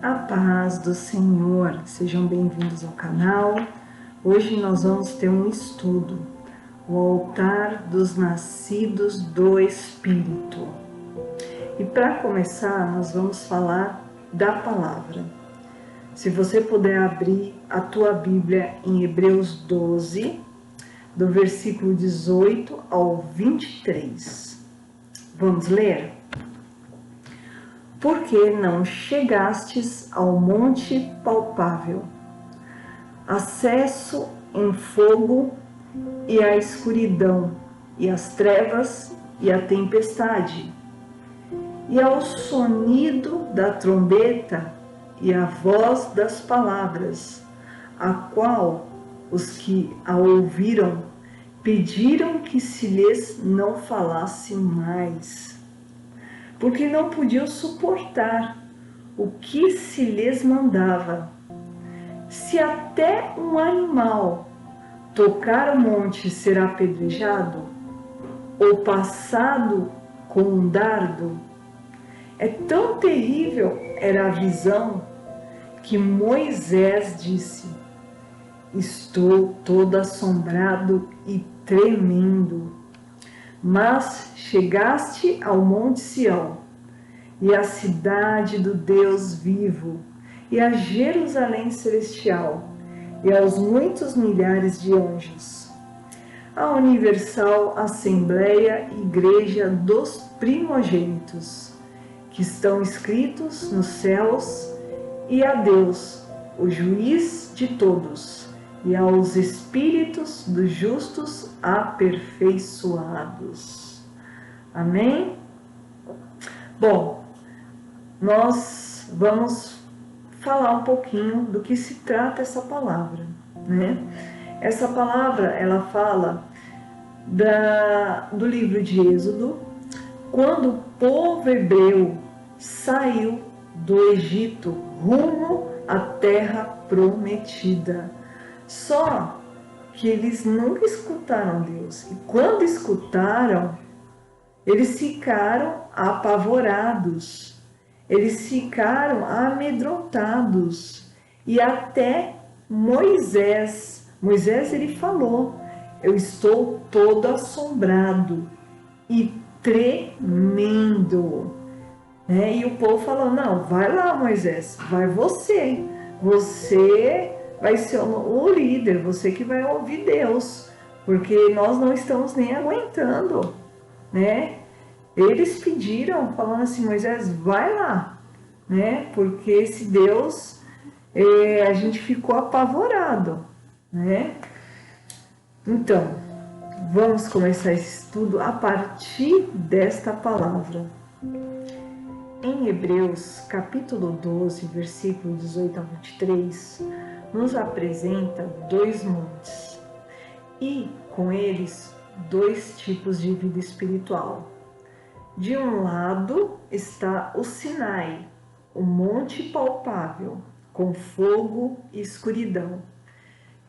A paz do Senhor, sejam bem-vindos ao canal. Hoje nós vamos ter um estudo, o altar dos nascidos do Espírito. E para começar, nós vamos falar da palavra. Se você puder abrir a tua Bíblia em Hebreus 12, do versículo 18 ao 23. Vamos ler? Porque não chegastes ao monte palpável, acesso em fogo e a escuridão, e as trevas e a tempestade, e ao sonido da trombeta e a voz das palavras, a qual os que a ouviram pediram que se lhes não falasse mais, porque não podiam suportar o que se lhes mandava. Se até um animal tocar o monte será apedrejado, ou passado com um dardo, é tão terrível era a visão que Moisés disse: estou todo assombrado e tremendo. Mas chegaste ao monte Sião, e à cidade do Deus vivo, e a Jerusalém celestial, e aos muitos milhares de anjos, a universal Assembleia Igreja dos primogênitos, que estão escritos nos céus, e a Deus, o juiz de todos, e aos espíritos dos justos aperfeiçoados. Amém? Bom, nós vamos falar um pouquinho do que se trata essa palavra, né? Essa palavra, ela fala do livro de Êxodo, quando o povo hebreu saiu do Egito rumo à terra prometida. Só que eles nunca escutaram Deus. E quando escutaram, eles ficaram apavorados. Eles ficaram amedrontados. E até Moisés ele falou: eu estou todo assombrado e tremendo. E o povo falou: não, vai lá, Moisés, vai você. Você vai ser o líder, você que vai ouvir Deus, porque nós não estamos nem aguentando, né? Eles pediram, falando assim: Moisés, vai lá, né? Porque esse Deus, a gente ficou apavorado, né? Então, vamos começar esse estudo a partir desta palavra. Em Hebreus, capítulo 12, versículo 18 a 23, nos apresenta dois montes e, com eles, dois tipos de vida espiritual. De um lado está o Sinai, o monte palpável, com fogo e escuridão,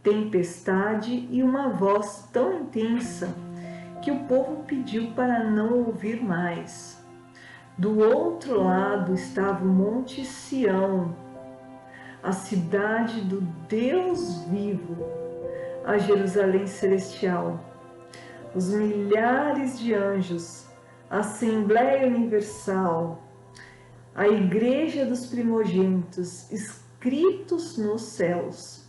tempestade e uma voz tão intensa que o povo pediu para não ouvir mais. Do outro lado estava o monte Sião, a cidade do Deus vivo, a Jerusalém celestial, os milhares de anjos, a Assembleia Universal, a Igreja dos primogênitos, escritos nos céus.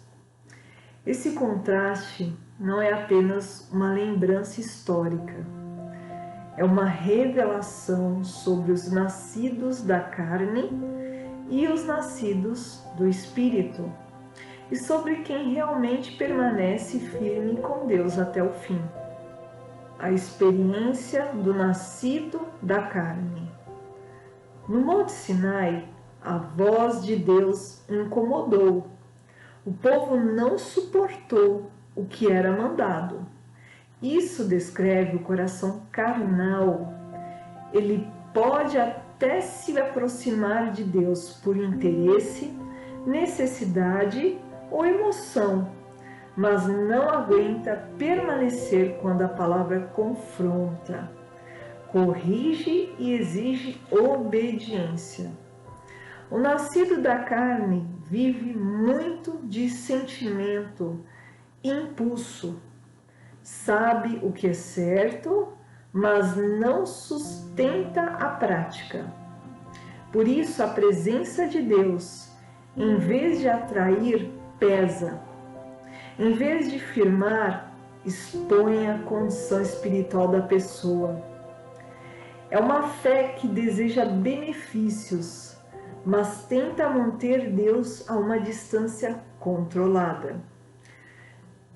Esse contraste não é apenas uma lembrança histórica, é uma revelação sobre os nascidos da carne e os nascidos do Espírito, e sobre quem realmente permanece firme com Deus até o fim. A experiência do nascido da carne. No Monte Sinai, a voz de Deus incomodou. O povo não suportou o que era mandado. Isso descreve o coração carnal. Ele pode até se aproximar de Deus por interesse, necessidade ou emoção, mas não aguenta permanecer quando a palavra confronta, corrige e exige obediência. O nascido da carne vive muito de sentimento, impulso. Sabe o que é certo, mas não sustenta a prática. Por isso, a presença de Deus, em vez de atrair, pesa. Em vez de firmar, expõe a condição espiritual da pessoa. É uma fé que deseja benefícios, mas tenta manter Deus a uma distância controlada.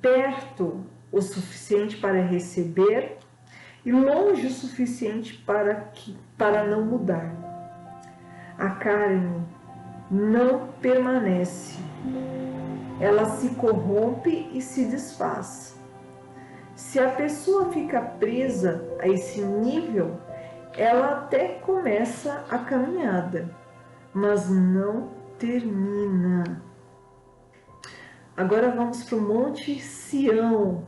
Perto o suficiente para receber e longe o suficiente para não mudar. A carne não permanece. Ela se corrompe e se desfaz. Se a pessoa fica presa a esse nível, ela até começa a caminhada, mas não termina. Agora vamos para o Monte Sião,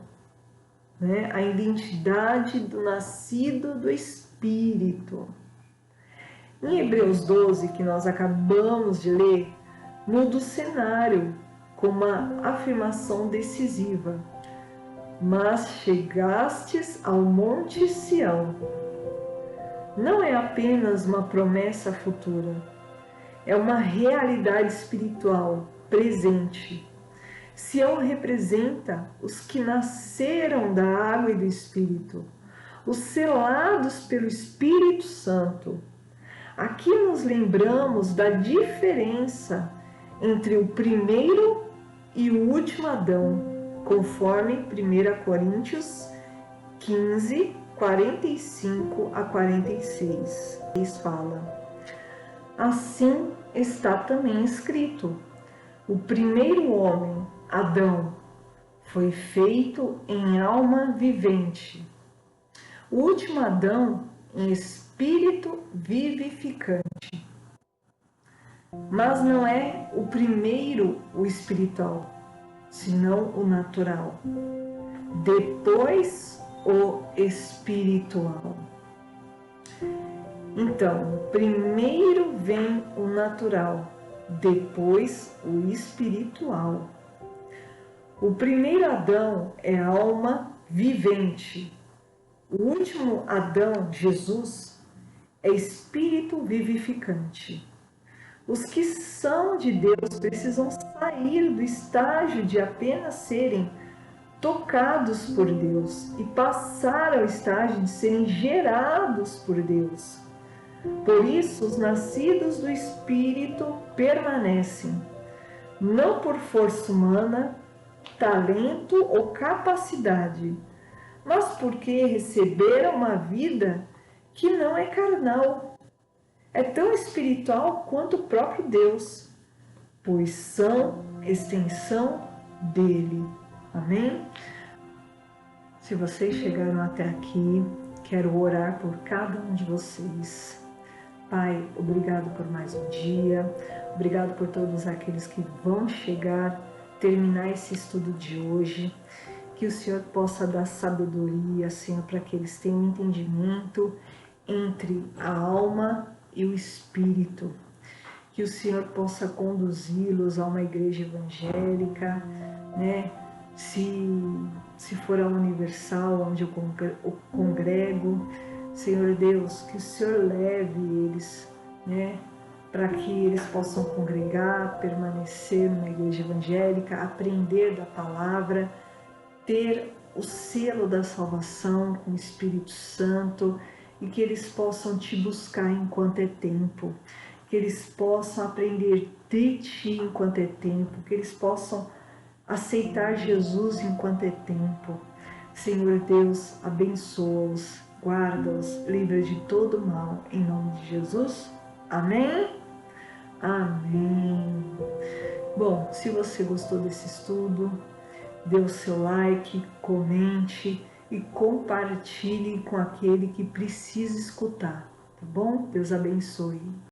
né? A identidade do nascido do Espírito. Em Hebreus 12, que nós acabamos de ler, muda o cenário com uma afirmação decisiva. Mas chegastes ao Monte Sião. Não é apenas uma promessa futura, é uma realidade espiritual presente. Sião representa os que nasceram da água e do Espírito, os selados pelo Espírito Santo. Aqui nos lembramos da diferença entre o primeiro e o último Adão, conforme 1 Coríntios 15, 45 a 46. Fala: assim está também escrito: o primeiro homem, Adão, foi feito em alma vivente. O último Adão, em espírito vivificante. Mas não é o primeiro o espiritual, senão o natural. Depois o espiritual. Então, primeiro vem o natural, depois o espiritual. O primeiro Adão é alma vivente. O último Adão, Jesus, é espírito vivificante. Os que são de Deus precisam sair do estágio de apenas serem tocados por Deus e passar ao estágio de serem gerados por Deus. Por isso, os nascidos do Espírito permanecem, não por força humana, talento ou capacidade, mas porque receberam uma vida que não é carnal, é tão espiritual quanto o próprio Deus, pois são extensão dele. Amém? Se vocês chegaram até aqui, quero orar por cada um de vocês. Pai, obrigado por mais um dia, obrigado por todos aqueles que vão chegar, terminar esse estudo de hoje. Que o Senhor possa dar sabedoria, Senhor, para que eles tenham entendimento entre a alma e o espírito. Que o Senhor possa conduzi-los a uma igreja evangélica, né? Se for a universal, onde eu congrego, Senhor Deus, que o Senhor leve eles, né? Para que eles possam congregar, permanecer numa igreja evangélica, aprender da palavra, ter o selo da salvação com o Espírito Santo e que eles possam te buscar enquanto é tempo, que eles possam aprender de ti enquanto é tempo, que eles possam aceitar Jesus enquanto é tempo. Senhor Deus, abençoa-os, guarda-os, livra de todo mal, em nome de Jesus. Amém? Amém. Bom, se você gostou desse estudo, dê o seu like, comente e compartilhe com aquele que precisa escutar, tá bom? Deus abençoe.